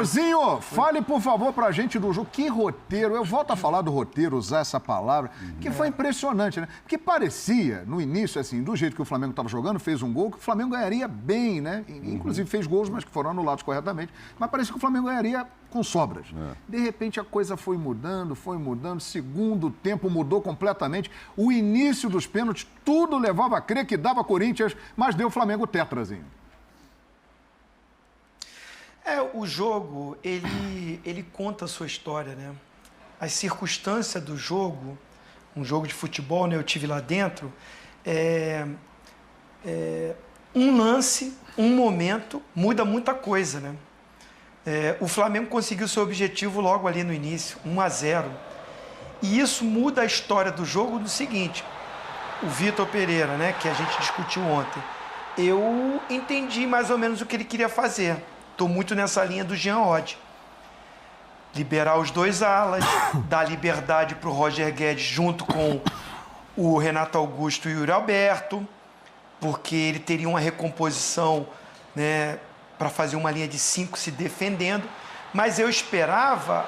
Zinho, fale por favor pra gente do jogo. Que roteiro, eu volto a falar do roteiro, usar essa palavra, que foi impressionante, né? Porque parecia, no início, assim, do jeito que o Flamengo estava jogando, fez um gol, que o Flamengo ganharia bem, né? Inclusive fez gols, mas que foram anulados corretamente. Mas parecia que o Flamengo ganharia com sobras. De repente a coisa foi mudando, segundo tempo mudou completamente. O início dos pênaltis, tudo levava a crer que dava Corinthians, mas deu Flamengo tetrazinho. O jogo, ele conta a sua história, né? As circunstâncias do jogo, um jogo de futebol, né? Eu tive lá dentro, um lance, um momento, muda muita coisa, né? O Flamengo conseguiu seu objetivo logo ali no início, 1-0. E isso muda a história do jogo do seguinte, o Vitor Pereira, né? Que a gente discutiu ontem, eu entendi mais ou menos o que ele queria fazer. Estou muito nessa linha do Jean Oddi. Liberar os dois alas, dar liberdade para o Roger Guedes junto com o Renato Augusto e o Yuri Alberto, porque ele teria uma recomposição, né, para fazer uma linha de 5 se defendendo. Mas eu esperava,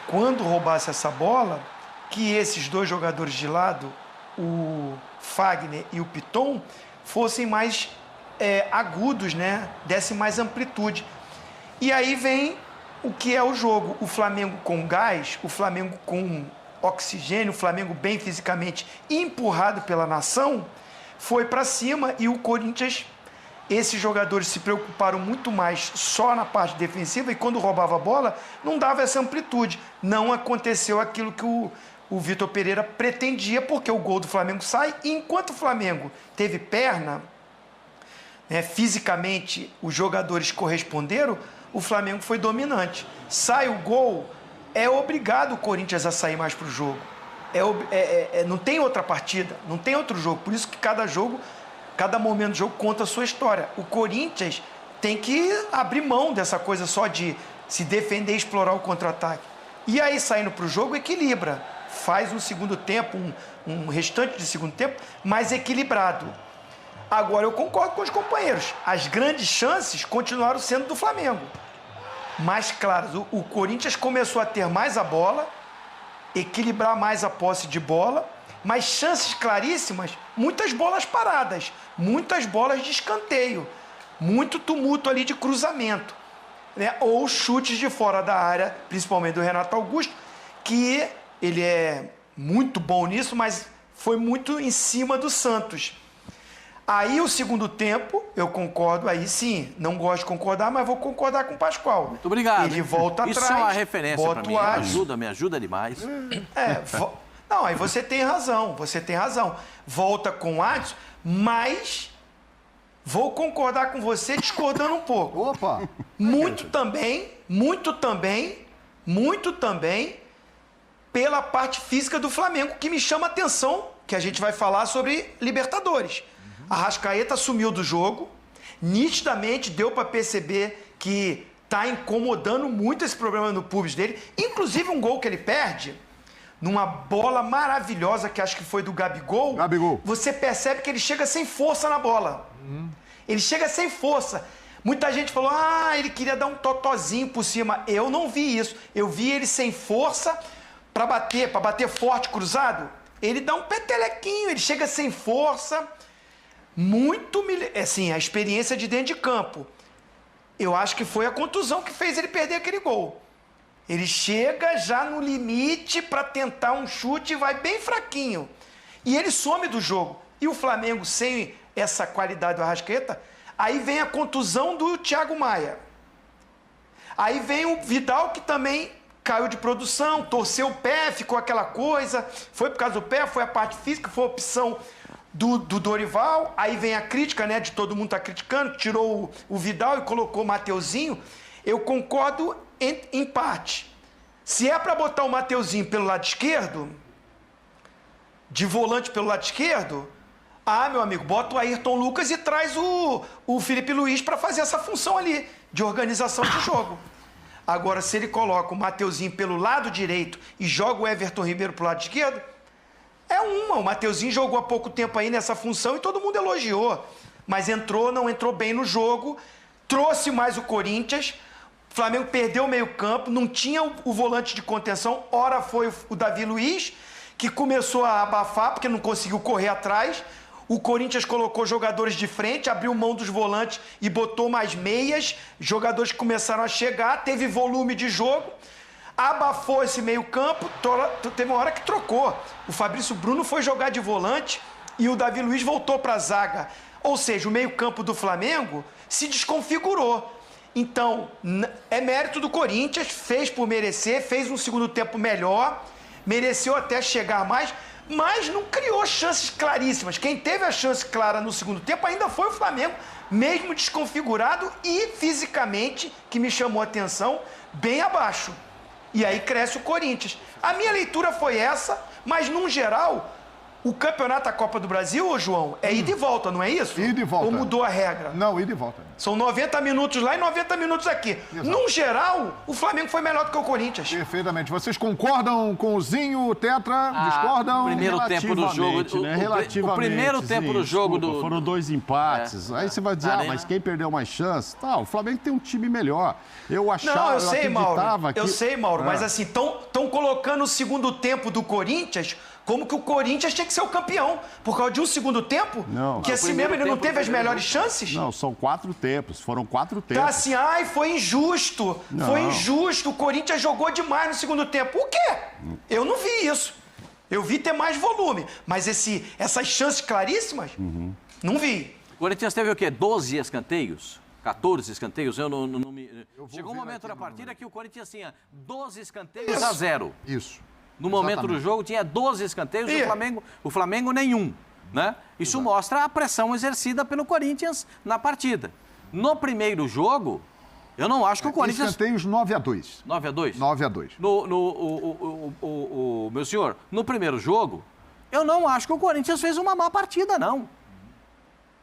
quando roubasse essa bola, que esses dois jogadores de lado, o Fagner e o Piton, fossem mais agudos, né, dessem mais amplitude. E aí vem o que é o jogo. O Flamengo com gás, o Flamengo com oxigênio, o Flamengo bem fisicamente empurrado pela nação, foi para cima e o Corinthians, esses jogadores se preocuparam muito mais só na parte defensiva e quando roubava a bola, não dava essa amplitude. Não aconteceu aquilo que o Vitor Pereira pretendia, porque o gol do Flamengo sai e enquanto o Flamengo teve perna, né, fisicamente os jogadores corresponderam, o Flamengo foi dominante. Sai o gol, é obrigado o Corinthians a sair mais para o jogo. Não tem outra partida, não tem outro jogo. Por isso que cada jogo, cada momento do jogo conta a sua história. O Corinthians tem que abrir mão dessa coisa só de se defender e explorar o contra-ataque. E aí, saindo para o jogo, equilibra. Faz um segundo tempo, um restante de segundo tempo, mais equilibrado. Agora, eu concordo com os companheiros. As grandes chances continuaram sendo do Flamengo. Mais claras. O Corinthians começou a ter mais a bola, equilibrar mais a posse de bola, mas chances claríssimas, muitas bolas paradas, muitas bolas de escanteio, muito tumulto ali de cruzamento, né? Ou chutes de fora da área, principalmente do Renato Augusto, que ele é muito bom nisso, mas foi muito em cima do Santos. Aí o segundo tempo, eu concordo, aí sim, não gosto de concordar, mas vou concordar com o Pascoal. Muito obrigado. Ele volta atrás. Isso é uma referência para mim, me ajuda demais. Não, aí você tem razão. Volta com o Adson, mas vou concordar com você discordando um pouco. Opa! Muito também pela parte física do Flamengo, que me chama a atenção, que a gente vai falar sobre Libertadores. Arrascaeta sumiu do jogo, nitidamente deu para perceber que está incomodando muito esse problema no pubis dele, inclusive um gol que ele perde, numa bola maravilhosa que acho que foi do Gabigol, você percebe que ele chega sem força na bola. Ele chega sem força. Muita gente falou, ele queria dar um totozinho por cima. Eu não vi isso. Eu vi ele sem força para bater forte, cruzado. Ele dá um petelequinho, ele chega sem força. Muito, assim, a experiência de dentro de campo. Eu acho que foi a contusão que fez ele perder aquele gol. Ele chega já no limite para tentar um chute e vai bem fraquinho. E ele some do jogo. E o Flamengo, sem essa qualidade do Arrascaeta, aí vem a contusão do Thiago Maia. Aí vem o Vidal, que também caiu de produção, torceu o pé, ficou aquela coisa. Foi por causa do pé, foi a parte física, foi a opção do Dorival. Aí vem a crítica, né, de todo mundo tá criticando, tirou o Vidal e colocou o Mateuzinho. Eu concordo em parte. Se é para botar o Mateuzinho pelo lado esquerdo, de volante pelo lado esquerdo, meu amigo, bota o Ayrton Lucas e traz o Felipe Luiz para fazer essa função ali, de organização de jogo. Agora, se ele coloca o Mateuzinho pelo lado direito e joga o Everton Ribeiro pro lado esquerdo, o Mateuzinho jogou há pouco tempo aí nessa função e todo mundo elogiou. Mas não entrou bem no jogo, trouxe mais o Corinthians, Flamengo perdeu o meio-campo, não tinha o volante de contenção. Ora foi o Davi Luiz, que começou a abafar, porque não conseguiu correr atrás. O Corinthians colocou jogadores de frente, abriu mão dos volantes e botou mais meias. Jogadores que começaram a chegar, teve volume de jogo. Abafou esse meio-campo, teve uma hora que trocou. O Fabrício Bruno foi jogar de volante e o Davi Luiz voltou para a zaga. Ou seja, o meio-campo do Flamengo se desconfigurou. Então, é mérito do Corinthians, fez por merecer, fez um segundo tempo melhor, mereceu até chegar mais, mas não criou chances claríssimas. Quem teve a chance clara no segundo tempo ainda foi o Flamengo, mesmo desconfigurado e fisicamente, que me chamou a atenção, bem abaixo. E aí cresce o Corinthians. A minha leitura foi essa, mas, num geral, o campeonato da Copa do Brasil, ô João, é ida e volta, não é isso? Ida e volta. Ou mudou a regra? Não, ida e volta. São 90 minutos lá e 90 minutos aqui. Exato. Num geral, o Flamengo foi melhor do que o Corinthians. Perfeitamente. Vocês concordam com o Zinho, o Tetra? Discordam? Primeiro tempo do jogo. Relativamente. O primeiro tempo do jogo do... Foram 2 empates. Aí você vai dizer, mas quem perdeu mais chance? Tá, o Flamengo tem um time melhor. Eu achava, não, eu sei, Mauro. Que... Eu sei, Mauro, mas assim, estão colocando o segundo tempo do Corinthians como que o Corinthians tinha que ser o campeão. Por causa de um segundo tempo? Não. Que assim mesmo ele não teve as melhores chances? Não, são 4 tempos. Foram 4 tempos. Tá assim, foi injusto. Não. Foi injusto. O Corinthians jogou demais no segundo tempo. O quê? Eu não vi isso. Eu vi ter mais volume. Mas essas chances claríssimas, não vi. O Corinthians teve o quê? 12 escanteios? 14 escanteios? Eu não me... Chegou um momento na partida que o Corinthians tinha 12 escanteios a 0. Isso. No momento do jogo tinha 12 escanteios e o Flamengo nenhum, né? Isso mostra a pressão exercida pelo Corinthians na partida. No primeiro jogo, eu não acho que o Corinthians... Escanteios 9-2. 9-2? 9-2. Meu senhor, no primeiro jogo, eu não acho que o Corinthians fez uma má partida, não.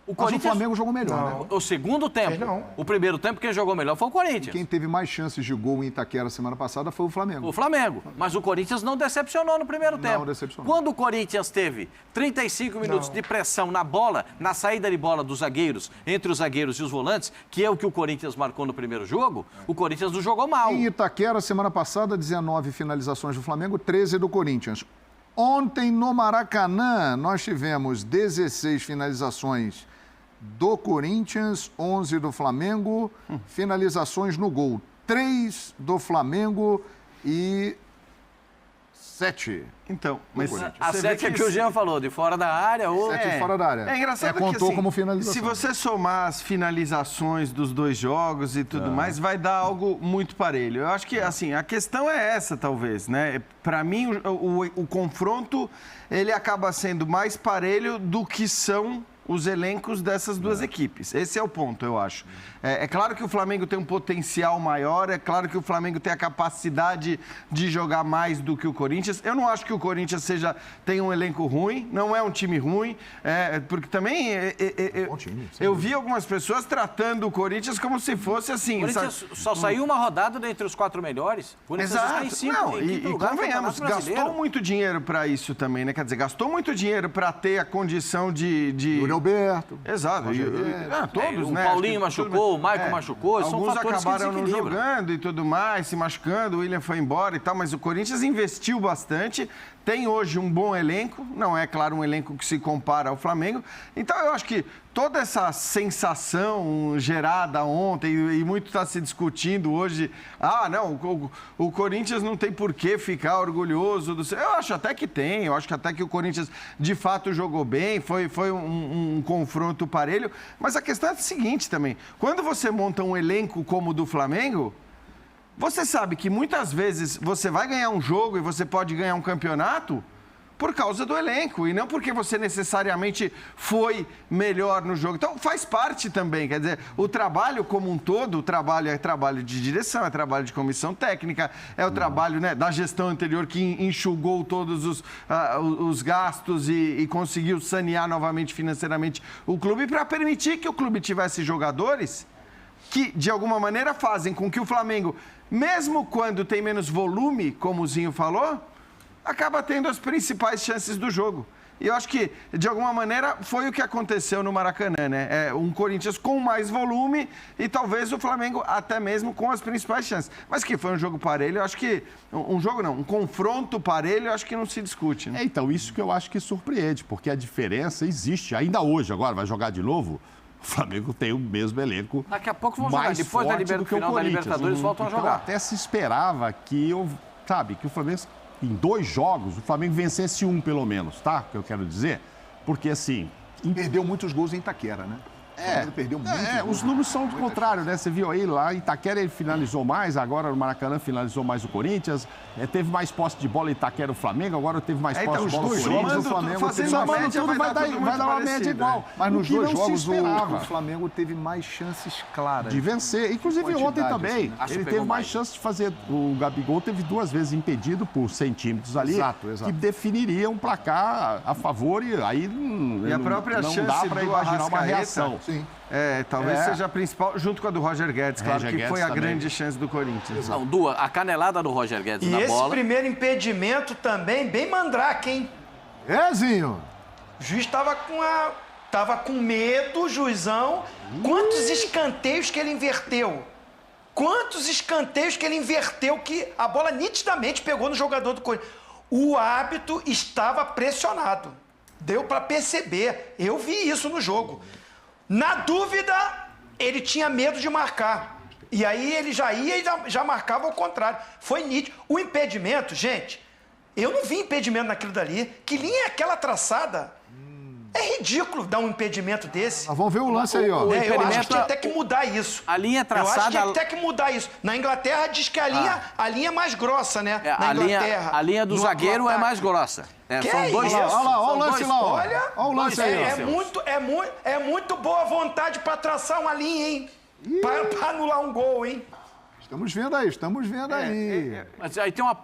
Mas o Flamengo jogou melhor, né? O segundo tempo. O primeiro tempo, quem jogou melhor foi o Corinthians. Quem teve mais chances de gol em Itaquera semana passada foi o Flamengo. O Flamengo. Mas o Corinthians não decepcionou no primeiro tempo. Não decepcionou. Quando o Corinthians teve 35 minutos de pressão na bola, na saída de bola dos zagueiros, entre os zagueiros e os volantes, que é o que o Corinthians marcou no primeiro jogo, o Corinthians não jogou mal. Em Itaquera, semana passada, 19 finalizações do Flamengo, 13 do Corinthians. Ontem, no Maracanã, nós tivemos 16 finalizações do Corinthians, 11 do Flamengo, finalizações no gol, 3 do Flamengo e 7. Então, mas a 7 é que o Jean falou, de fora da área ou... 7 de fora da área. É engraçado contou que, assim, como finalização. Se você somar as finalizações dos 2 jogos e tudo mais, vai dar algo muito parelho. Eu acho que, assim, a questão é essa, talvez, né? Para mim, o confronto, ele acaba sendo mais parelho do que são os elencos dessas 2 equipes. Esse é o ponto, eu acho. É claro que o Flamengo tem um potencial maior, é claro que o Flamengo tem a capacidade de jogar mais do que o Corinthians. Eu não acho que o Corinthians tenha um elenco ruim, não é um time ruim, porque também eu vi algumas pessoas tratando o Corinthians como se fosse assim... O Corinthians só saiu uma rodada dentre os 4 melhores. O Corinthians está em 5 e convenhamos, gastou muito dinheiro para isso também, né? Quer dizer, gastou muito dinheiro para ter a condição de Alberto. Exato. Todos, né? O Paulinho machucou, o Maicon machucou. Alguns acabaram não jogando e tudo mais, se machucando, o William foi embora e tal, mas o Corinthians investiu bastante, tem hoje um bom elenco, não é, claro, um elenco que se compara ao Flamengo. Então, eu acho que toda essa sensação gerada ontem, e muito está se discutindo hoje, o Corinthians não tem por que ficar orgulhoso do seu... Eu acho até que tem, eu acho que até que o Corinthians de fato jogou bem, foi um confronto parelho, mas a questão é a seguinte também, quando você monta um elenco como o do Flamengo, você sabe que muitas vezes você vai ganhar um jogo e você pode ganhar um campeonato por causa do elenco e não porque você necessariamente foi melhor no jogo. Então, faz parte também, quer dizer, o trabalho como um todo, o trabalho é trabalho de direção, é trabalho de comissão técnica, é o trabalho, né, da gestão anterior que enxugou todos os gastos e conseguiu sanear novamente financeiramente o clube para permitir que o clube tivesse jogadores que, de alguma maneira, fazem com que o Flamengo, mesmo quando tem menos volume, como o Zinho falou, acaba tendo as principais chances do jogo. E eu acho que, de alguma maneira, foi o que aconteceu no Maracanã, né? Um Corinthians com mais volume e talvez o Flamengo até mesmo com as principais chances. Mas que foi um jogo parelho, eu acho que... um confronto parelho, eu acho que não se discute. Né? Então, isso que eu acho que surpreende, porque a diferença existe. Ainda hoje, agora, vai jogar de novo, o Flamengo tem o mesmo elenco. Daqui a pouco vão jogar. Depois do final da Libertadores, voltam a então, jogar. Até se esperava que o Flamengo... Em 2 jogos, o Flamengo vencesse um, pelo menos, tá? Que eu quero dizer. Porque, assim... Perdeu muitos gols em Itaquera, né? Perdeu muitos gols. Os números são do contrário, né? Você viu aí, lá em Itaquera ele finalizou mais, agora no Maracanã finalizou mais o Corinthians. Teve mais posse de bola em Itaquera o Flamengo, agora teve mais posse de bola o Corinthians. O Flamengo somando tudo vai dar uma média igual. Mas nos 2 jogos o Flamengo teve mais chances claras. De vencer. Inclusive ontem também. Ele teve mais chances de fazer. O Gabigol teve 2 vezes impedido por centímetros ali. Exato. Que definiria um placar a favor e aí a própria não chance dá para imaginar uma reação. Sim. Talvez seja a principal, junto com a do Roger Guedes, claro, Roger que Guedes foi a também. grande chance do Corinthians. Não, a canelada do Roger Guedes na E esse bola. primeiro impedimento também, bem mandrake, hein? Zinho? O juiz tava com medo, juizão. Quantos escanteios que ele inverteu? Quantos escanteios que ele inverteu que a bola nitidamente pegou no jogador do Corinthians. O árbitro estava pressionado. Deu para perceber. Eu vi isso no jogo. Na dúvida, ele tinha medo de marcar. E aí ele já ia e já marcava ao contrário. Foi nítido. O impedimento, gente, eu não vi impedimento naquilo dali. Que linha é aquela traçada? É ridículo dar um impedimento desse. Vamos ver o lance aí, ó. Eu acho que tinha até que mudar isso. A linha traçada... Eu acho que tinha até que mudar isso. Na Inglaterra diz que a linha é mais grossa, né? Na Inglaterra. A linha do zagueiro é mais grossa. São 2... Olha lá, olha o lance lá. Olha o lance aí. É muito boa vontade para traçar uma linha, hein? Para anular um gol, hein? Estamos vendo aí. Mas aí tem uma...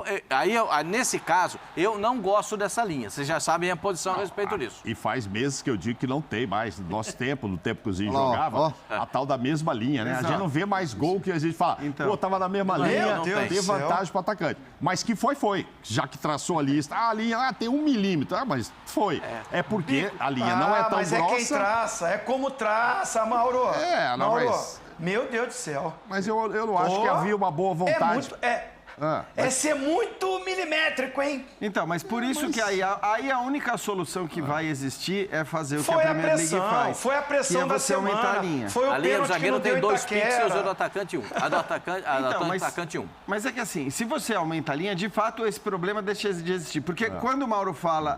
nesse caso, eu não gosto dessa linha. Vocês já sabem a posição a respeito disso. E faz meses que eu digo que não tem mais. No nosso tempo, no tempo que o Zinho jogava, a tal da mesma linha, né? Exato. A gente não vê mais gol que a gente fala, tava na mesma linha, tem vantagem para o atacante. Mas que foi. Já que traçou a lista, a linha tem 1 milímetro. Mas foi. É porque a linha não é tão mas grossa. Mas é quem traça, é como traça, Mauro. Mauro. Mas... Meu Deus do céu. Mas eu não acho que havia uma boa vontade. É ser muito milimétrico, hein? Então, mas por isso que aí a única solução que vai existir é fazer o que a Premier League faz. Foi a pressão da semana. Aumentar a linha. Foi o a linha do pênalti que zagueiro não tem deu 2 Itaquera. pixels e do atacante 1. A do atacante 1. Mas é que assim, se você aumenta a linha, de fato esse problema deixa de existir. Porque quando o Mauro fala,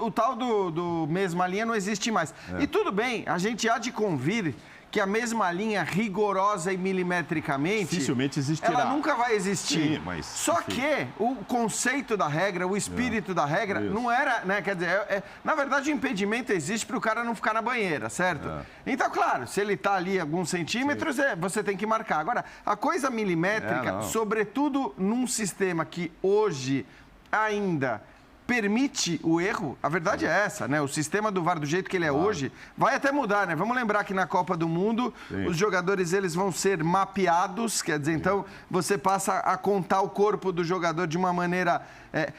o tal do mesma linha não existe mais. E tudo bem, a gente há de convir que a mesma linha rigorosa e milimetricamente... Dificilmente existirá. Ela nunca vai existir. Sim, mas... Só que o conceito da regra, o espírito da regra, não era... né? Quer dizer, na verdade, o impedimento existe para o cara não ficar na banheira, certo? Então, claro, se ele está ali alguns centímetros, você tem que marcar. Agora, a coisa milimétrica, sobretudo num sistema que hoje ainda... permite o erro, a verdade é essa, né? O sistema do VAR, do jeito que ele é hoje, vai até mudar, né? Vamos lembrar que na Copa do Mundo, os jogadores, eles vão ser mapeados, quer dizer, então, você passa a contar o corpo do jogador de uma maneira...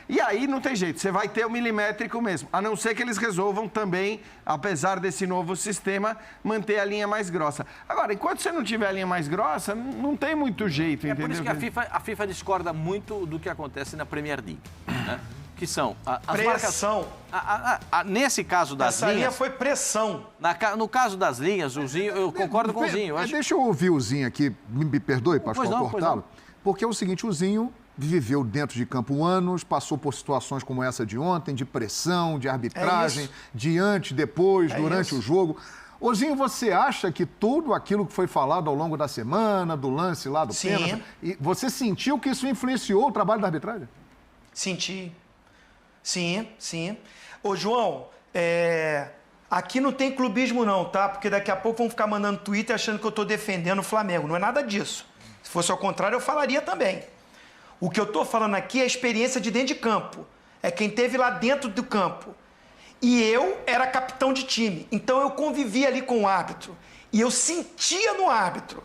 e aí não tem jeito, você vai ter o milimétrico mesmo, a não ser que eles resolvam também, apesar desse novo sistema, manter a linha mais grossa. Agora, enquanto você não tiver a linha mais grossa, não tem muito jeito, entendeu? Por isso que a FIFA discorda muito do que acontece na Premier League, né? Que são as pressão. Nesse caso das Essa linhas... linha foi pressão. No caso das linhas, o Zinho, eu concordo com o Zinho. Deixa eu ouvir o Zinho aqui, me perdoe, Pascoal, cortá-lo. Porque é o seguinte, o Zinho viveu dentro de campo anos, passou por situações como essa de ontem, de pressão, de arbitragem, diante, depois, durante o jogo. Ô, Zinho, você acha que tudo aquilo que foi falado ao longo da semana, do lance lá do pênalti, você sentiu que isso influenciou o trabalho da arbitragem? Senti. Sim. Ô, João, aqui não tem clubismo não, tá? Porque daqui a pouco vão ficar mandando Twitter achando que eu tô defendendo o Flamengo. Não é nada disso. Se fosse ao contrário, eu falaria também. O que eu tô falando aqui é a experiência de dentro de campo. É quem teve lá dentro do campo. E eu era capitão de time. Então eu convivia ali com o árbitro. E eu sentia no árbitro.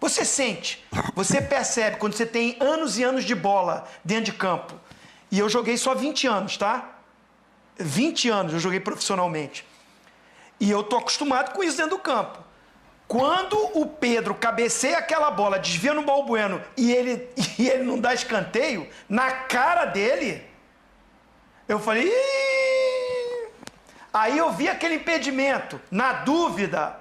Você sente, você percebe quando você tem anos e anos de bola dentro de campo. E eu joguei só 20 anos, tá? 20 anos eu joguei profissionalmente. E eu tô acostumado com isso dentro do campo. Quando o Pedro cabeceia aquela bola, desvia no Balbueno e ele não dá escanteio, na cara dele, eu falei... Ih! Aí eu vi aquele impedimento. Na dúvida,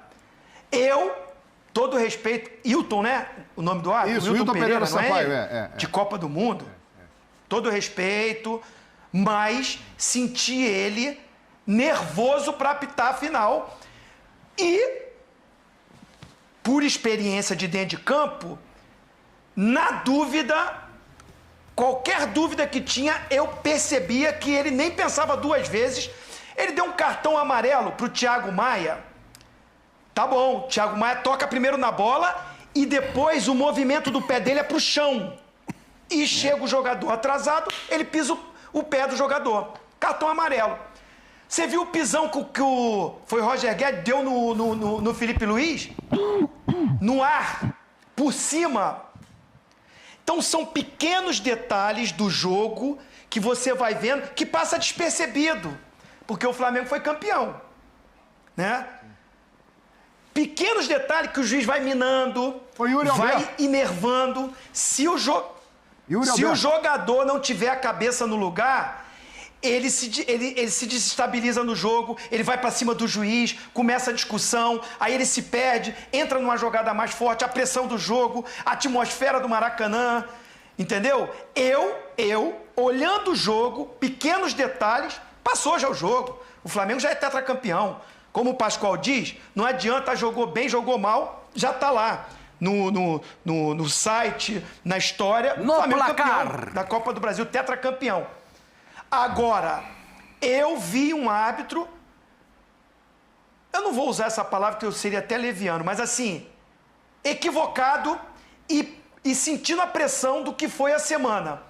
todo respeito... Hilton, né? O nome do árbitro? Isso, Hilton Pereira Sampaio. De Copa do Mundo. Todo respeito, mas senti ele nervoso para apitar a final. E... por experiência de dentro de campo, na dúvida, qualquer dúvida que tinha, eu percebia que ele nem pensava duas vezes. Ele deu um cartão amarelo para o Thiago Maia. Tá bom, o Thiago Maia toca primeiro na bola e depois o movimento do pé dele é para o chão. E chega o jogador atrasado, ele pisa o pé do jogador. Cartão amarelo. Você viu o pisão que foi Roger Guedes deu no Felipe Luiz? No ar, por cima. Então são pequenos detalhes do jogo que você vai vendo que passa despercebido, porque o Flamengo foi campeão, né? Pequenos detalhes que o juiz vai minando, vai enervando. Se o jogador não tiver a cabeça no lugar, ele se desestabiliza no jogo, ele vai para cima do juiz, começa a discussão, aí ele se perde, entra numa jogada mais forte, a pressão do jogo, a atmosfera do Maracanã, entendeu? Eu olhando o jogo, pequenos detalhes, passou já o jogo. O Flamengo já é tetracampeão. Como o Pascoal diz, não adianta, jogou bem, jogou mal, já está lá. No site, na história, no Flamengo placar campeão da Copa do Brasil, tetracampeão. Agora, eu vi um árbitro, eu não vou usar essa palavra que eu seria até leviano, mas assim, equivocado e sentindo a pressão do que foi a semana.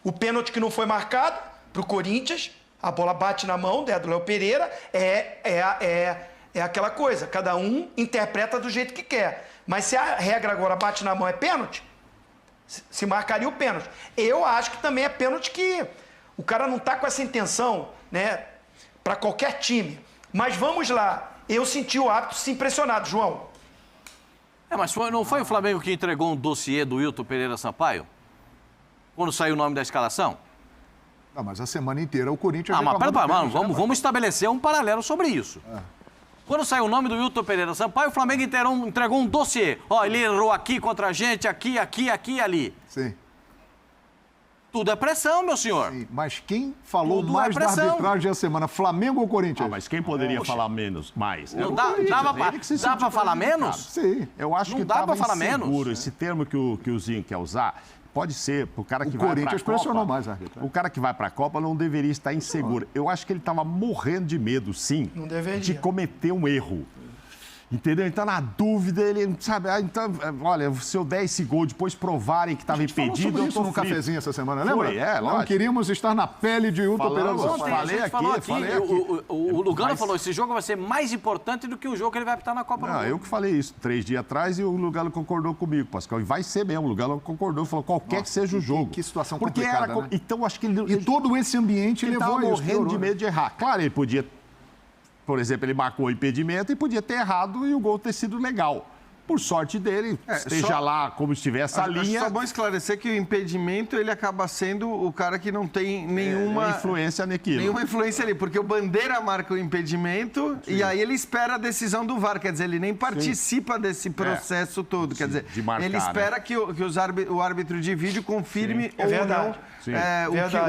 O pênalti que não foi marcado para o Corinthians, a bola bate na mão do Léo Pereira, é aquela coisa, cada um interpreta do jeito que quer. Mas se a regra agora bate na mão é pênalti, se marcaria o pênalti. Eu acho que também é pênalti que o cara não está com essa intenção, né, para qualquer time. Mas vamos lá, eu senti o árbitro se impressionado, João. Mas não foi o Flamengo que entregou um dossiê do Hilton Pereira Sampaio? Quando saiu o nome da escalação? Não, mas a semana inteira o Corinthians... mas vamos estabelecer um paralelo sobre isso. Quando saiu o nome do Hilton Pereira Sampaio, o Flamengo entregou um dossiê. Ele errou aqui contra a gente, aqui e ali. Sim. Tudo é pressão, meu senhor. Sim, mas quem falou Tudo mais é da pressão. arbitragem a semana? Flamengo ou Corinthians? Mas quem poderia falar mais? Não dá para falar menos? Sim. Eu acho não que dá para falar inseguro. menos. Esse termo que o Zinho quer usar, pode ser pro cara que vai para a Copa. O Corinthians pressionou mais a arbitragem. O cara que vai para a Copa não deveria estar inseguro. Eu acho que ele estava morrendo de medo, sim, não deveria, de cometer um erro. Entendeu? Então, na dúvida, ele sabe... então, olha, se eu der esse gol, depois provarem que estava impedido, sobre eu isso tô num frito. cafezinho essa semana, lembra? Foi, Não queríamos estar na pele de Hilton Pereira Sampaio. Falei aqui. O Lugano falou, esse jogo vai ser mais importante do que o jogo que ele vai apitar na Copa do Mundo. Eu que falei isso 3 dias atrás e o Lugano concordou comigo, Pascal. E vai ser mesmo, o Lugano concordou, falou que seja o jogo. Que situação porque complicada, né? Então, acho que ele... E todo esse ambiente ele levou estava a isso. morrendo de medo de errar. Claro, ele podia... Por exemplo, ele marcou o impedimento e podia ter errado e o gol ter sido legal. Por sorte dele, esteja lá como estiver essa linha. Só bom esclarecer que o impedimento ele acaba sendo o cara que não tem nenhuma influência naquilo. Nenhuma influência ali, porque o Bandeira marca o impedimento e aí ele espera a decisão do VAR. Quer dizer, ele nem participa desse processo todo. Quer dizer, marcar, ele espera que o árbitro de vídeo confirme ou não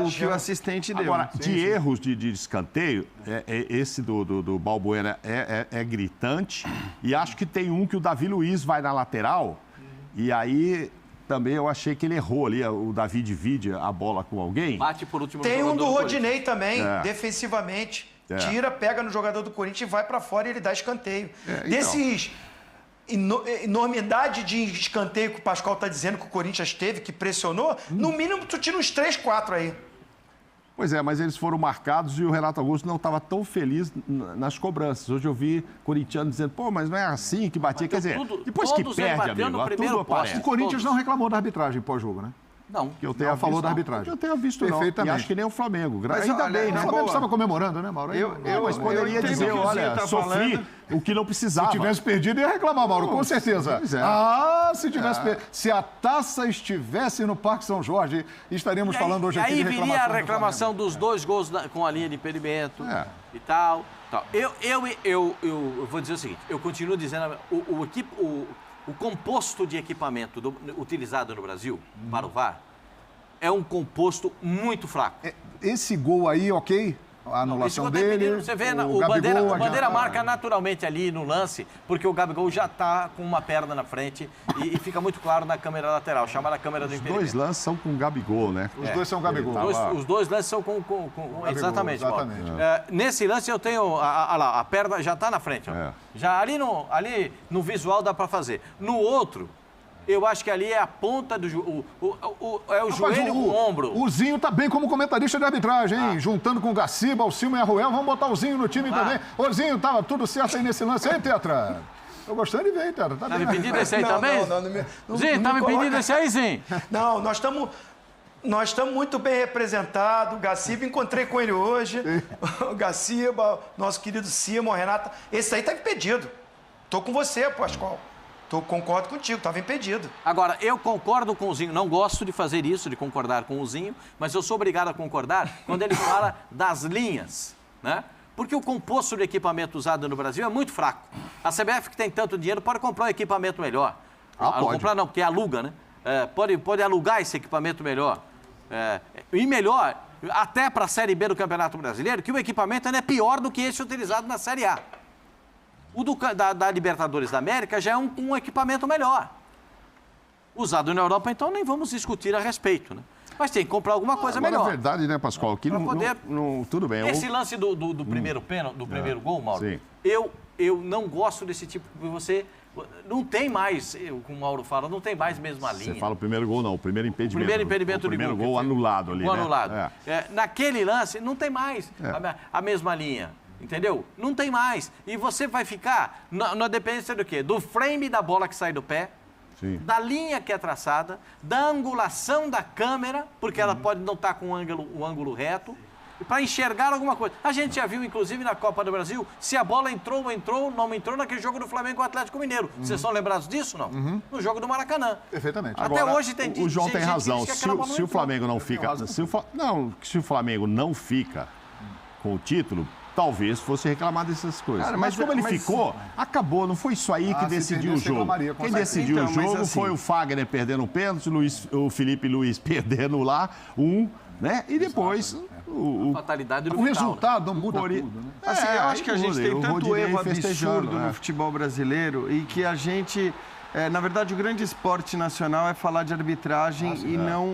o que o assistente deu. Agora, erros de escanteio, esse do Balbuena é gritante. E acho que tem um que o Davi Luiz vai na lateral. E aí também eu achei que ele errou ali. O Davi divide a bola com alguém. Bate por último. Tem um do Rodinei também, defensivamente. Tira, pega no jogador do Corinthians e vai pra fora e ele dá escanteio. Desses... enormidade de escanteio que o Pascoal está dizendo que o Corinthians teve, que pressionou, no mínimo tu tira uns 3, 4 aí. Pois é, mas eles foram marcados e o Renato Augusto não estava tão feliz nas cobranças. Hoje eu vi corintiano dizendo, mas não é assim que batia. Quer dizer, depois que perde, amigo, tudo aparece. O Corinthians não reclamou da arbitragem pós-jogo, né? Não. Que eu tenha falou visto, da arbitragem. Que eu tenha visto, não. E acho que nem o Flamengo. Mas, Ainda olha, bem, O né? Flamengo estava comemorando, né, Mauro? Mas poderia entendo dizer, o que o olha, Zinho tá sofri falando. o que não precisava. Se tivesse perdido, ia reclamar, Mauro, com certeza. Pois é. Se tivesse perdido. Se a taça estivesse no Parque São Jorge, estaríamos falando hoje aqui aí de reclamação. viria a do reclamação Flamengo. dos 2 gols com a linha de impedimento e tal. Eu vou dizer o seguinte, eu continuo dizendo, o composto de equipamento utilizado no Brasil para o VAR é um composto muito fraco. Esse gol aí, ok? A anulação dele. Você vê, o Bandeira marca naturalmente ali no lance, porque o Gabigol já está com uma perna na frente e fica muito claro na câmera lateral, chamada câmera do impedimento. Os dois lances são com o Gabigol, né? Os dois são Gabigol. Os dois lances são com Gabigol, exatamente. exatamente. Nesse lance eu tenho, a perna já está na frente. Ó. Já ali no visual dá para fazer. No outro, eu acho que ali é a ponta do é o joelho com o ombro. O Zinho tá bem como comentarista de arbitragem, hein? Juntando com o Gaciba, o Silma e a Ruel. Vamos botar o Zinho no time também. Ô, Zinho, tava tudo certo aí nesse lance. Aí, Tetra? Tô gostando de ver, hein, Tetra? Tá me pedindo esse aí também? Zinho, tá me pedindo esse aí, Zinho? Não, nós estamos muito bem representados. O Gaciba, encontrei com ele hoje. O Gaciba, nosso querido Cima, o Renata. Esse aí tá impedido. Tô com você, Pascoal. Concordo contigo, estava impedido. Agora, eu concordo com o Zinho, não gosto de fazer isso, de concordar com o Zinho, mas eu sou obrigado a concordar quando ele fala das linhas, né? Porque o composto de equipamento usado no Brasil é muito fraco. A CBF, que tem tanto dinheiro, pode comprar um equipamento melhor. Pode. Comprar não, porque aluga, né? Pode alugar esse equipamento melhor. E melhor, até para a Série B do Campeonato Brasileiro, que o equipamento ainda é pior do que esse utilizado na Série A. O da Libertadores da América já é um equipamento melhor. Usado na Europa, então, nem vamos discutir a respeito, né? Mas tem que comprar alguma coisa melhor. Na verdade, né, Pascoal? Que tudo bem. Esse lance do primeiro pênalti, do primeiro gol, Mauro, sim. eu não gosto desse tipo, porque você não tem mais, como o Mauro fala, não tem mais mesmo a linha. Você fala o primeiro gol, não, o primeiro impedimento. O primeiro impedimento o primeiro do gol anulado ali, gol né? anulado. Naquele lance, não tem mais a mesma linha. Entendeu? Não tem mais. E você vai ficar na dependência do quê? Do frame da bola que sai do pé, sim, da linha que é traçada, da angulação da câmera, porque ela pode não estar com o ângulo reto, para enxergar alguma coisa. A gente já viu, inclusive, na Copa do Brasil, se a bola entrou, não entrou naquele jogo do Flamengo com o Atlético Mineiro. Vocês são lembrados disso, não? No jogo do Maracanã. Perfeitamente. Até hoje tem O João tem razão. Se o Flamengo não fica... Se o Flamengo não fica com o título, talvez fosse reclamar dessas coisas. Cara, mas como ele ficou, acabou. Não foi isso aí que decidiu o jogo. Quem decidiu o jogo assim, foi o Fagner perdendo um pênalti, o Felipe Luiz perdendo lá né? E depois... A fatalidade do O resultado muda tudo, né? Assim, eu acho que a gente tem tanto erro festejando, absurdo no futebol brasileiro e que a gente... na verdade, o grande esporte nacional é falar de arbitragem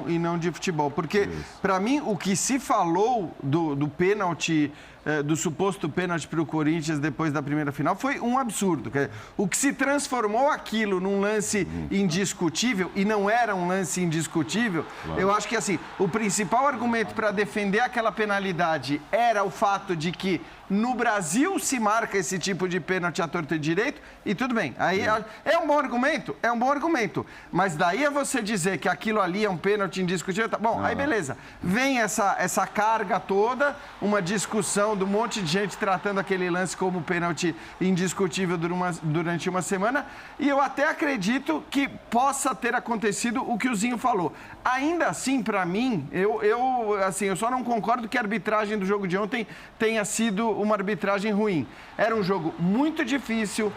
e não de futebol. Porque, para mim, o que se falou do pênalti, do suposto pênalti para o Corinthians depois da primeira final, foi um absurdo. O que se transformou aquilo num lance indiscutível, e não era um lance indiscutível, eu acho que, assim, o principal argumento para defender aquela penalidade era o fato de que no Brasil se marca esse tipo de pênalti à torta e direito, e tudo bem. Aí é um bom argumento? É um bom argumento. Mas daí é você dizer que aquilo ali é um pênalti indiscutível, tá bom, aí beleza. Vem essa carga toda, uma discussão de um monte de gente tratando aquele lance como pênalti indiscutível durante uma semana, e eu até acredito que possa ter acontecido o que o Zinho falou. Ainda assim, para mim, eu só não concordo que a arbitragem do jogo de ontem tenha sido uma arbitragem ruim. Era um jogo muito difícil,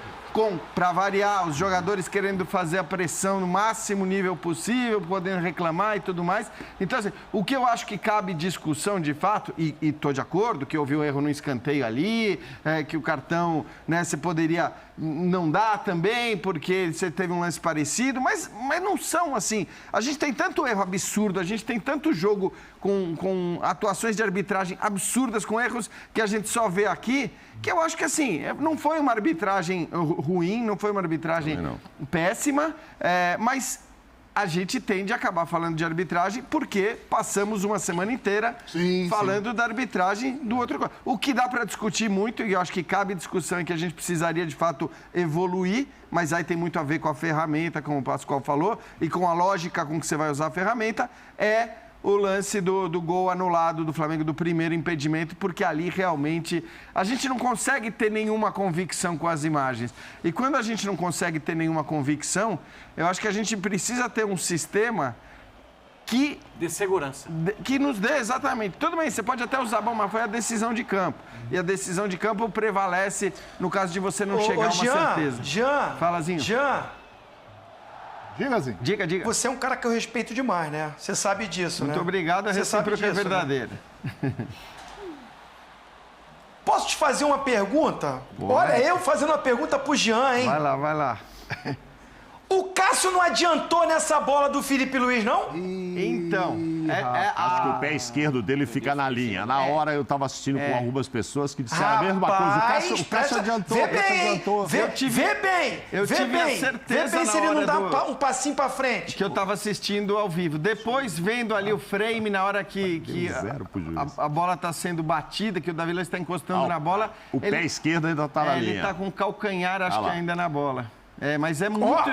para variar, os jogadores querendo fazer a pressão no máximo nível possível, podendo reclamar e tudo mais. Então, assim, o que eu acho que cabe discussão de fato, e estou de acordo, que houve um erro no escanteio ali, que o cartão, né, você poderia não dar também, porque você teve um lance parecido, mas não são assim. A gente tem tanto erro absurdo, a gente tem tanto jogo com atuações de arbitragem absurdas, com erros que a gente só vê aqui, que eu acho que, assim, não foi uma arbitragem ruim, não foi uma arbitragem péssima, mas a gente tende a acabar falando de arbitragem porque passamos uma semana inteira falando da arbitragem do outro. O que dá para discutir muito, e eu acho que cabe discussão e que a gente precisaria, de fato, evoluir, mas aí tem muito a ver com a ferramenta, como o Pascoal falou, e com a lógica com que você vai usar a ferramenta, é o lance do gol anulado do Flamengo, do primeiro impedimento, porque ali realmente a gente não consegue ter nenhuma convicção com as imagens. E quando a gente não consegue ter nenhuma convicção, eu acho que a gente precisa ter um sistema que... De segurança. Que nos dê, exatamente. Tudo bem, você pode até usar, bom, mas foi a decisão de campo. E a decisão de campo prevalece no caso de você não chegar a uma certeza. Falazinho. Diga, Zinho. Diga. Você é um cara que eu respeito demais, né? Você sabe disso, Muito obrigado, a recíproca é verdadeira. Né? Posso te fazer uma pergunta? Boa. Olha, eu fazendo uma pergunta pro Jean, hein? Vai lá. O Cássio não adiantou nessa bola do Felipe Luiz, não? Então, acho que o pé esquerdo dele fica na linha. Na hora eu estava assistindo com algumas pessoas que disseram a mesma coisa. O Cássio adiantou. Vê bem. Eu tive a certeza se ele não dá do... um passinho pra frente. Que eu estava assistindo ao vivo. Depois, vendo ali o frame, na hora que a bola está sendo batida, que o Davi Luiz está encostando na bola... O pé esquerdo ainda está na linha. Ele está com o calcanhar, acho que ainda na bola. Mas é muito...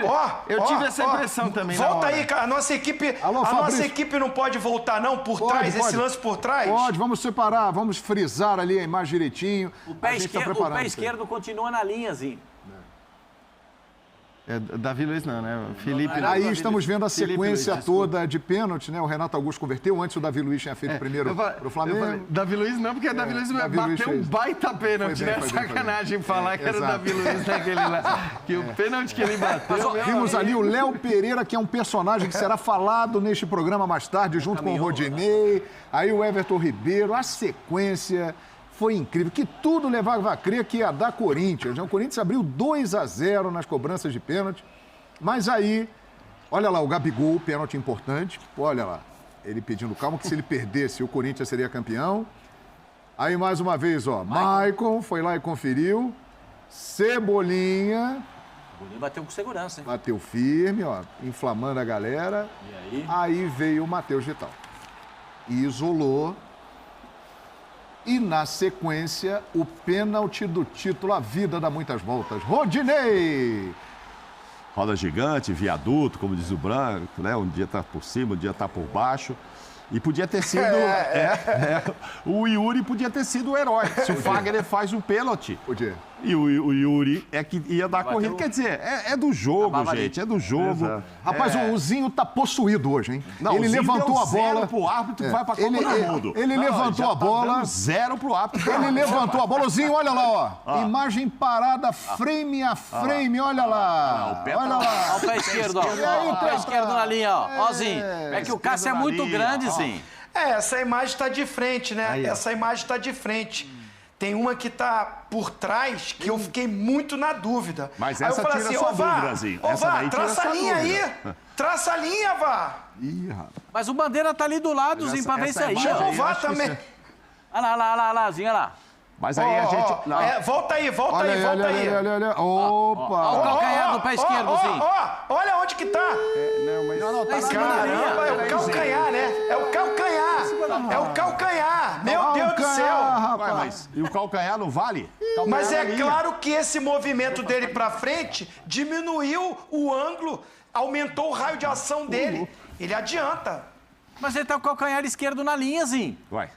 Eu tive essa impressão também. Volta aí, cara. A nossa equipe não pode voltar, não, por trás, esse lance por trás? Pode, vamos separar, vamos frisar ali a imagem direitinho. O pé esquerdo continua na linhazinha. Davi Luiz não, né? Felipe... Aí estamos vendo a sequência toda de pênalti, né? O Renato Augusto converteu, antes o Davi Luiz tinha feito primeiro pro Flamengo. Davi Luiz não, porque Davi Luiz bateu um baita pênalti, né? Sacanagem falar que era o Davi Luiz naquele lá. Que o pênalti que ele bateu... Vimos ali o Léo Pereira, que é um personagem que será falado neste programa mais tarde, junto com o Rodinei, aí o Everton Ribeiro, a sequência... Foi incrível, que tudo levava a crer que ia dar Corinthians. O Corinthians abriu 2-0 nas cobranças de pênalti, mas aí, olha lá, o Gabigol, pênalti importante, olha lá, ele pedindo calma, que se ele perdesse, o Corinthians seria campeão. Aí, mais uma vez, ó, Maicon foi lá e conferiu, Cebolinha... Bateu com segurança, hein? Bateu firme, ó, inflamando a galera. E aí? Aí veio o Matheus Vital e isolou. E, na sequência, o pênalti do título, a vida dá muitas voltas. Rodinei! Roda gigante, viaduto, como diz o Branco, né? Um dia tá por cima, um dia tá por baixo. E podia ter sido... O Yuri podia ter sido o herói. Se o Fagner faz um pênalti. Podia. E o Yuri é que ia dar corrida. Quer dizer, é do jogo, gente. É do jogo. Exato. Rapaz, o Zinho tá possuído hoje, hein? Não, ele levantou a bola. Pro árbitro que vai pra Copa do Mundo. Ele levantou a bola. 0 pro árbitro. Ele levantou a bola. O Zinho, olha lá, ó. Imagem parada, frame a frame. Olha lá. Olha lá. Olha o pé esquerdo, ó. O pé esquerdo na linha, ó. Ó, Zinho. É que o Cássio é muito grande, Zinho. Essa imagem tá de frente, né? Essa imagem tá de frente. Tem uma que tá por trás que eu fiquei muito na dúvida. Mas aí essa eu falei tira assim, sua dúvida, Zinho. Essa daí tira traça a sua linha dúvida. aí. Traça a linha, Vá. Ih, rapaz. Mas o Bandeira tá ali do lado, Zinho, pra ver isso aí. Chama o Vá também. Olha lá, Zinho, olha lá. Mas aí a gente... volta aí. Olha. Opa. Olha o calcanhar do pé esquerdo, Zinho. Olha onde que tá. Não, tá Caramba, é o calcanhar, né? É o calcanhar. É o calcanhar. Meu Deus do céu. Mas, e o calcanhar não vale? Mas é claro que esse movimento dele pra frente diminuiu o ângulo, aumentou o raio de ação dele. Ele adianta. Mas ele tá com o calcanhar esquerdo na linha, Zinho. Vai.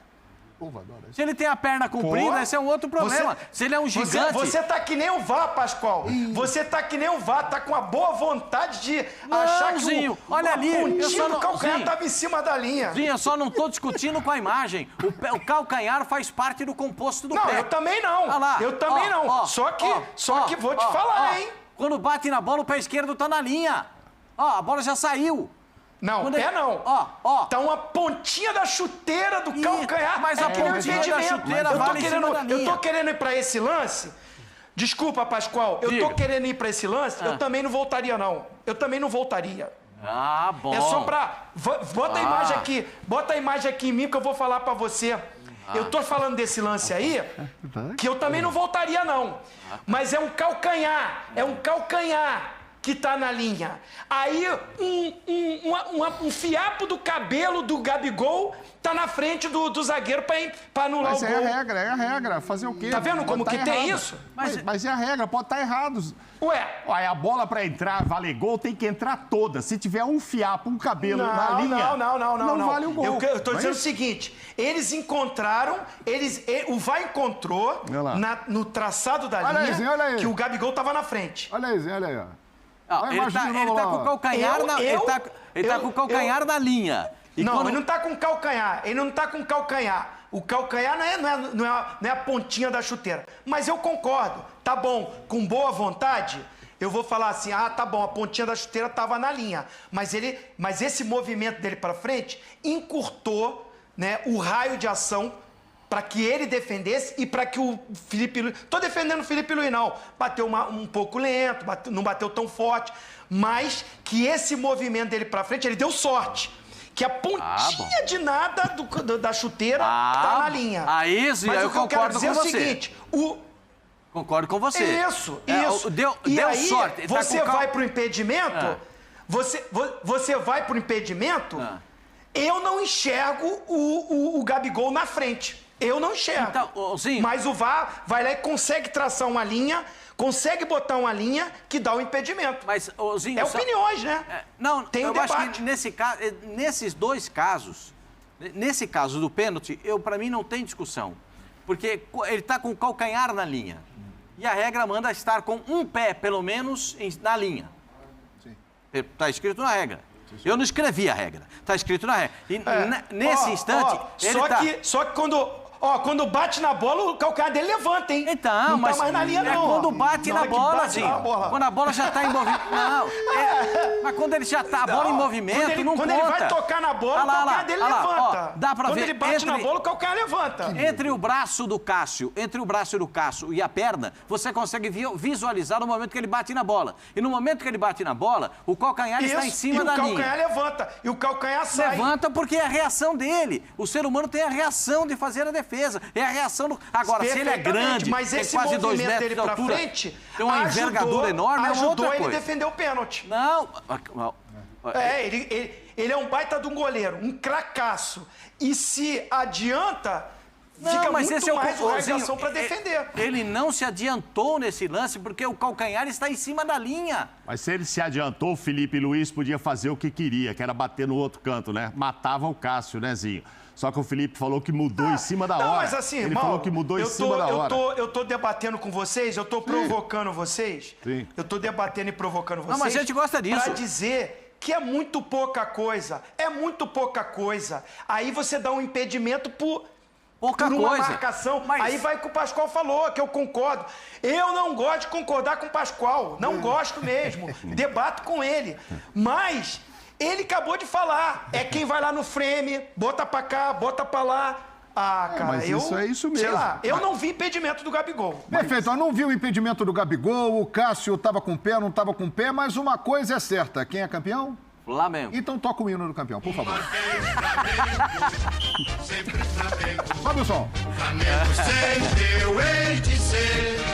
Se ele tem a perna comprida, esse é um outro problema. Se ele é um gigante... Você tá que nem o Vá, Pascoal. Você tá que nem o Vá, tá com a boa vontade de achar que Zinho, olha ali, o pontinho do calcanhar tava em cima da linha. Zinho, eu só não tô discutindo com a imagem. O calcanhar faz parte do composto do pé. Não, eu também não. Olha lá. Eu também não. Só que vou te falar, hein. Quando bate na bola, o pé esquerdo tá na linha. Ó, a bola já saiu. Não, pé não. Tá uma pontinha da chuteira do calcanhar. Mas a pontinha da chuteira vale em cima da linha. Eu tô querendo ir pra esse lance. Desculpa, Pascoal. Eu tô querendo ir pra esse lance. Eu também não voltaria, não. Eu também não voltaria. Ah, bom. É só pra... Bota a imagem aqui. Bota a imagem aqui em mim que eu vou falar pra você. Eu tô falando desse lance aí, que eu também não voltaria, não. Mas é um calcanhar. É um calcanhar. que tá na linha. Aí um fiapo do cabelo do Gabigol tá na frente do zagueiro pra anular Mas o é gol. a regra. Fazer o quê? Tá vendo como Pode que tá tem errado. isso? Mas é a regra, pode estar errado. Ué, Olha, a bola pra entrar, valer gol, tem que entrar toda. Se tiver um fiapo, um cabelo na linha, não vale o gol. Eu tô Não é dizendo o isso? seguinte, eles encontraram, o VAR encontrou Olha lá. no traçado da Olha aí, linha Zinho, olha aí. que o Gabigol tava na frente. Olha aí, Zé, olha aí. Ó. Não, Olha a ele imagem tá, de ele novo tá lá, com ó. o calcanhar ele tá com o calcanhar na linha. E Não, quando- ele não tá com calcanhar. Ele não tá com calcanhar. O calcanhar não é a pontinha da chuteira. Mas eu concordo. Tá bom, com boa vontade, eu vou falar assim, tá bom, a pontinha da chuteira tava na linha. Mas esse movimento dele para frente encurtou, né, o raio de ação para que ele defendesse e para que o Felipe Luiz... Tô defendendo o Felipe Luiz, não. Bateu um pouco lento, não bateu tão forte, mas que esse movimento dele para frente, ele deu sorte. Que a pontinha de nada da chuteira tá na linha. Isso, mas eu o que eu quero concordo dizer com é o você. seguinte, Concordo com você. Isso. Deu E aí, sorte. Ele tá você com vai pro impedimento, você vai pro impedimento, eu não enxergo o Gabigol na frente. Eu não enxergo. Então, Zinho, mas o VAR vai lá e consegue traçar uma linha, consegue botar uma linha que dá o impedimento. Mas, Zinho, é opiniões, né? Não, Tem eu acho debate. que nesses dois casos, nesse caso do pênalti, para mim não tem discussão. Porque ele está com o calcanhar na linha. E a regra manda estar com um pé, pelo menos, na linha. Está escrito na regra. Eu não escrevi a regra. Está escrito na regra. E nesse instante, só que quando bate na bola, o calcanhar dele levanta, hein? Então, não mas tá mais na linha, não. quando bate na bola, Zinho. Quando a bola já está em movimento. Não. Mas quando ele já está a bola em movimento, não quando conta. ele vai tocar na bola, o calcanhar dele levanta. Dá pra quando ver. ele bate na bola, o calcanhar levanta. Entre o braço do Cássio e a perna, você consegue visualizar o momento que ele bate na bola. E no momento que ele bate na bola, o calcanhar está em cima da linha. E o calcanhar levanta. E o calcanhar sai. Levanta porque é a reação dele. O ser humano tem a reação de fazer a defesa. É a reação do... Agora, se ele é grande, mas tem esse quase 2 movimento metros dele de pra altura, frente, tem uma envergadura enorme, é uma outra ajudou ele coisa. defender o pênalti. Não. Ele é um baita de um goleiro, um cracaço. E se adianta, fica mas muito esse é o mais Zinho, reação para defender. Ele não se adiantou nesse lance porque o calcanhar está em cima da linha. Mas se ele se adiantou, o Felipe Luiz podia fazer o que queria, que era bater no outro canto, né? Matava o Cássio, né, Zinho? Só que o Felipe falou que mudou em cima da hora. Não, mas assim, ele Mauro, falou que mudou em cima da hora. Eu tô debatendo com vocês, eu tô provocando vocês. Sim. Eu tô debatendo e provocando vocês. Não, mas a gente gosta disso. Pra dizer que é muito pouca coisa. É muito pouca coisa. Aí você dá um impedimento por uma marcação. Mas... Aí vai o que o Pascoal falou, que eu concordo. Eu não gosto de concordar com o Pascoal. Não gosto mesmo. Debato com ele. Mas... ele acabou de falar. É quem vai lá no frame, bota pra cá, bota pra lá. Cara, mas isso é isso mesmo. Sei lá, eu não vi impedimento do Gabigol. Perfeito, eu não vi o impedimento do Gabigol, o Cássio estava com pé, não estava com pé, mas uma coisa é certa, quem é campeão? Flamengo. Então toca o hino do campeão, por favor. Sempre Flamengo. Sobe o som. Flamengo sempre eu hei de ser.